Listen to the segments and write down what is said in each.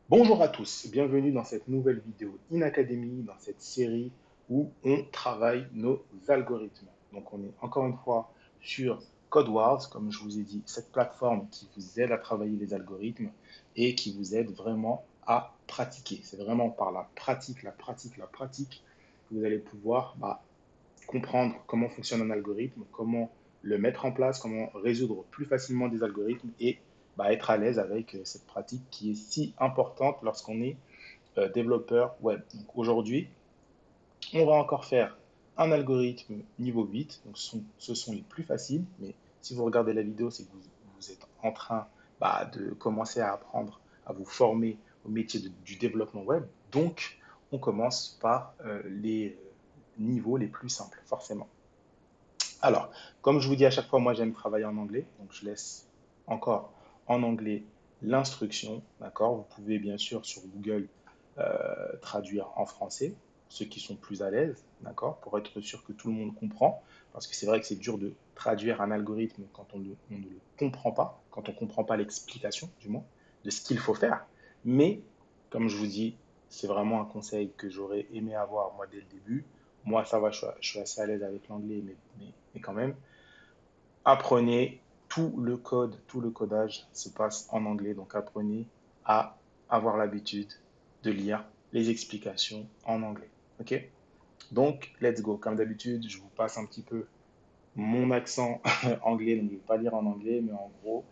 Bonjour à tous, bienvenue dans cette nouvelle vidéo In Academy, dans cette série où on travaille nos algorithmes. Donc on est encore une fois sur CodeWars, comme je vous ai dit, cette plateforme qui vous aide à travailler les algorithmes et qui vous aide vraiment à pratiquer. C'est vraiment par la pratique, la pratique, la pratique que vous allez pouvoir comprendre comment fonctionne un algorithme, comment le mettre en place, comment résoudre plus facilement des algorithmes et être à l'aise avec cette pratique qui est si importante lorsqu'on est développeur web. Donc aujourd'hui, on va encore faire un algorithme niveau 8. Donc ce sont les plus faciles, mais si vous regardez la vidéo, c'est que vous êtes en train de commencer à apprendre, à vous former au métier du développement web. Donc on commence par les niveaux les plus simples, forcément. Alors, comme je vous dis à chaque fois, moi j'aime travailler en anglais, donc je laisse encore en anglais l'instruction, d'accord? Vous pouvez bien sûr sur Google traduire en français, ceux qui sont plus à l'aise, d'accord? Pour être sûr que tout le monde comprend, parce que c'est vrai que c'est dur de traduire un algorithme quand on ne le comprend pas, quand on ne comprend pas l'explication, du moins, de ce qu'il faut faire. Mais, comme je vous dis, c'est vraiment un conseil que j'aurais aimé avoir moi dès le début. Moi, ça va, je suis assez à l'aise avec l'anglais, mais quand même, apprenez tout le code, tout le codage se passe en anglais. Donc, apprenez à avoir l'habitude de lire les explications en anglais. OK? Donc, let's go. Comme d'habitude, je vous passe un petit peu mon accent anglais. Donc, je ne vais pas lire en anglais, mais en gros,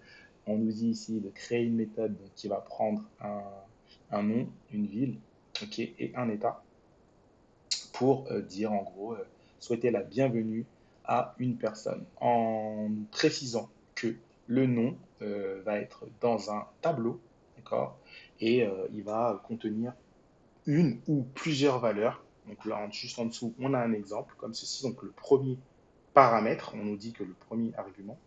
on nous dit ici de créer une méthode qui va prendre un nom, une ville, OK, et un état pour dire en gros souhaiter la bienvenue à une personne en précisant que le nom va être dans un tableau, d'accord, et il va contenir une ou plusieurs valeurs. Donc là, juste en dessous, on a un exemple comme ceci. Donc le premier paramètre, on nous dit que le premier argument,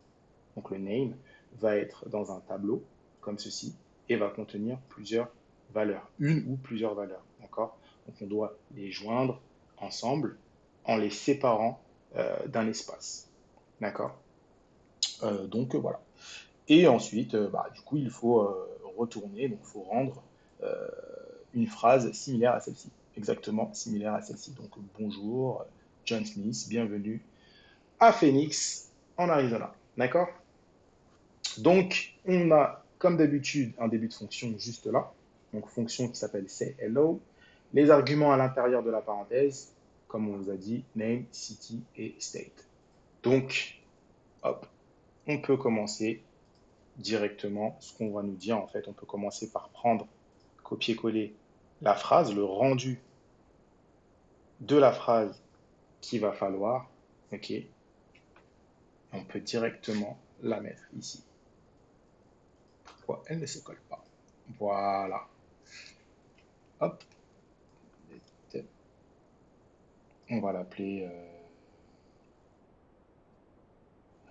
donc le name, va être dans un tableau comme ceci et va contenir plusieurs valeurs, une ou plusieurs valeurs, d'accord? Donc on doit les joindre ensemble en les séparant d'un espace, d'accord? Voilà. Et ensuite, du coup, il faut retourner, donc il faut rendre euh, une phrase similaire à celle-ci, exactement similaire à celle-ci. Donc bonjour, John Smith, bienvenue à Phoenix, en Arizona, d'accord? Donc, on a, comme d'habitude, un début de fonction juste là. Donc, fonction qui s'appelle say hello. Les arguments à l'intérieur de la parenthèse, comme on vous a dit, name, city et state. Donc, hop, on peut commencer directement ce qu'on va nous dire. En fait, on peut commencer par prendre, copier-coller la phrase, le rendu de la phrase qu'il va falloir. OK? On peut directement la mettre ici. Pourquoi elle ne se colle pas? Voilà. Hop, on va l'appeler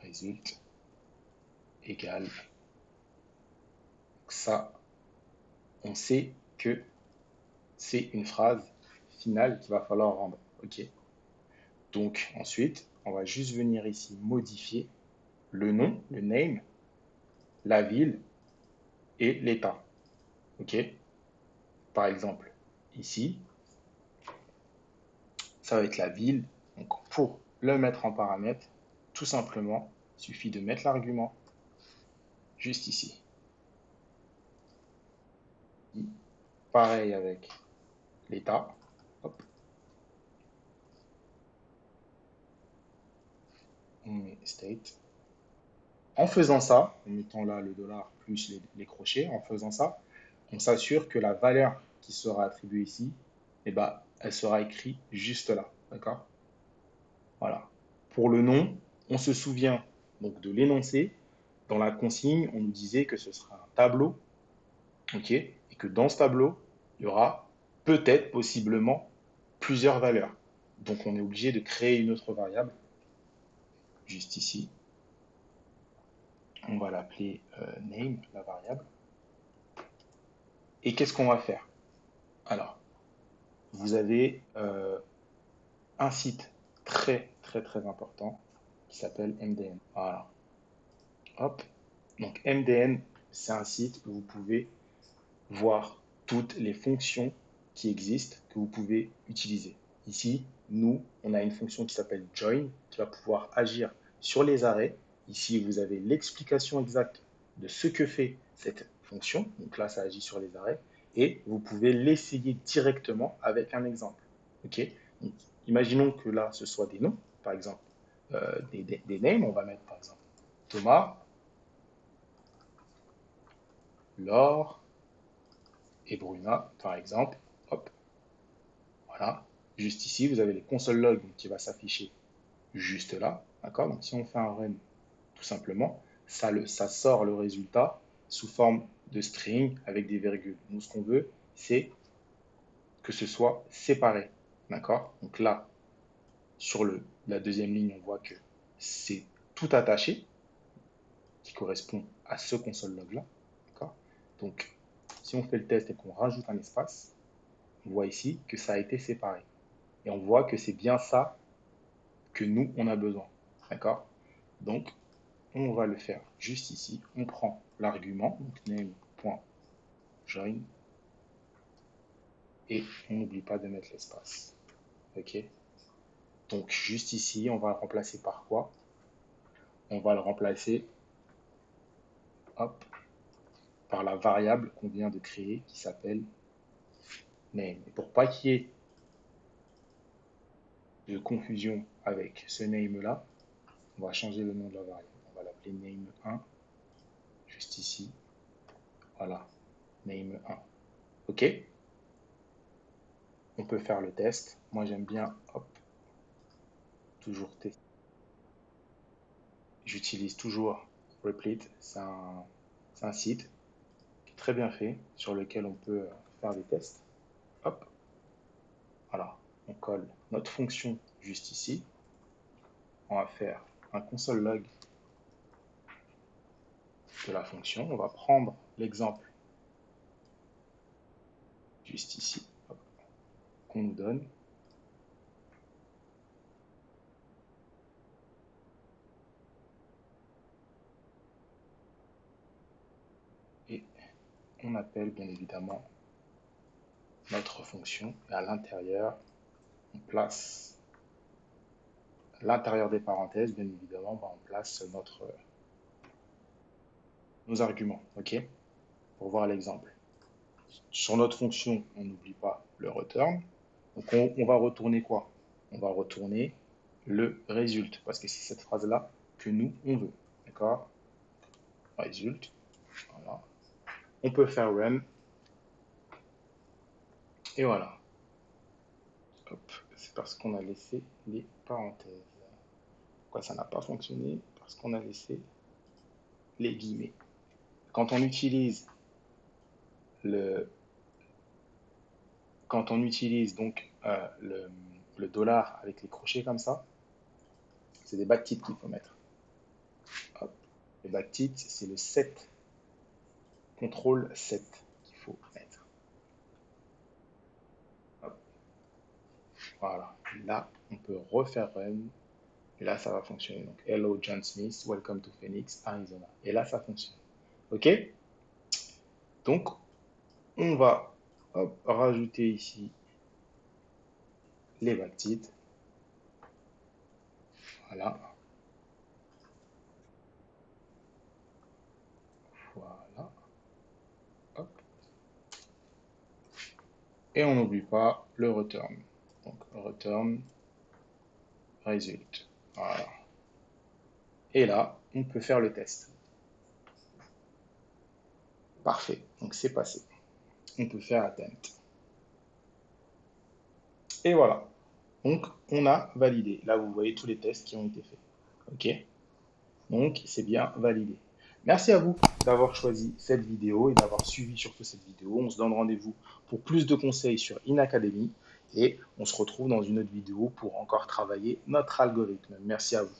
result égale. Ça, on sait que c'est une phrase finale qu'il va falloir rendre. OK. Donc ensuite, on va juste venir ici modifier le nom, le name, la ville et l'état. OK. Par exemple, ici, ça va être la ville. Donc pour le mettre en paramètre, tout simplement, il suffit de mettre l'argument juste ici. Pareil avec l'état. Hop, on met state. En faisant ça, en mettant là le dollar plus les crochets, en faisant ça, on s'assure que la valeur qui sera attribuée ici, elle sera écrite juste là. D'accord? Voilà. Pour le nom, on se souvient donc de l'énoncé. Dans la consigne, on nous disait que ce sera un tableau, ok? Et que dans ce tableau, il y aura peut-être, possiblement, plusieurs valeurs. Donc on est obligé de créer une autre variable, juste ici. On va l'appeler name, la variable. Et qu'est-ce qu'on va faire? Alors, vous avez un site très très très important qui s'appelle MDN. Voilà. Hop. Donc MDN, c'est un site où vous pouvez voir. toutes les fonctions qui existent que vous pouvez utiliser. Ici, nous, on a une fonction qui s'appelle join qui va pouvoir agir sur les arrêts. Ici, vous avez l'explication exacte de ce que fait cette fonction. Donc là, ça agit sur les arrêts. Et vous pouvez l'essayer directement avec un exemple. OK? Donc, imaginons que là, ce soit des noms, par exemple, des names. On va mettre par exemple Thomas, Laure et Bruna, par exemple. Hop, voilà. Juste ici, vous avez les console log qui va s'afficher juste là. D'accord? Donc, si on fait un run tout simplement, ça sort le résultat sous forme de string avec des virgules. Nous, ce qu'on veut, c'est que ce soit séparé. D'accord? Donc là, sur la deuxième ligne, on voit que c'est tout attaché, qui correspond à ce console log là. D'accord? Donc, si on fait le test et qu'on rajoute un espace, on voit ici que ça a été séparé. Et on voit que c'est bien ça que nous, on a besoin. D'accord? Donc, on va le faire juste ici. On prend l'argument, donc name.join, et on n'oublie pas de mettre l'espace. OK? Donc, juste ici, on va le remplacer par quoi? On va le remplacer, hop, par la variable qu'on vient de créer qui s'appelle name. Et pour pas qu'il y ait de confusion avec ce name-là, on va changer le nom de la variable. On va l'appeler name1, juste ici. Voilà, name1. OK? On peut faire le test. Moi, j'aime bien, hop, toujours tester. J'utilise toujours Replit. C'est un site qui est très bien fait, sur lequel on peut faire des tests. Hop, voilà. On colle notre fonction juste ici. On va faire un console log de la fonction. On va prendre l'exemple juste ici, qu'on nous donne. Et on appelle bien évidemment notre fonction. Et à l'intérieur, on place, à l'intérieur des parenthèses, bien évidemment, on place nos arguments. OK? Pour voir l'exemple. Sur notre fonction, on n'oublie pas le return. Donc on va retourner quoi? On va retourner le result, parce que c'est cette phrase-là que nous, on veut. D'accord? Result. Voilà. On peut faire run. Et voilà. Hop. C'est parce qu'on a laissé les parenthèses. Pourquoi ça n'a pas fonctionné? Parce qu'on a laissé les guillemets. Quand on utilise le, quand on utilise donc le dollar avec les crochets comme ça, c'est des backtips qu'il faut mettre. Hop. Les backtips, c'est le set, contrôle 7 qu'il faut mettre. Hop. Voilà. Là, on peut refaire run. Et là, ça va fonctionner. Donc, hello John Smith, welcome to Phoenix, Arizona. Et là, ça fonctionne. OK? Donc, on va hop, rajouter ici les backtips. Voilà. Voilà. Hop. Et on n'oublie pas le return. Donc, return result. Voilà. Et là, on peut faire le test. Parfait. Donc, c'est passé. On peut faire attempt. Et voilà. Donc, on a validé. Là, vous voyez tous les tests qui ont été faits. OK? Donc, c'est bien validé. Merci à vous d'avoir choisi cette vidéo et d'avoir suivi surtout cette vidéo. On se donne rendez-vous pour plus de conseils sur InAcademy et on se retrouve dans une autre vidéo pour encore travailler notre algorithme. Merci à vous.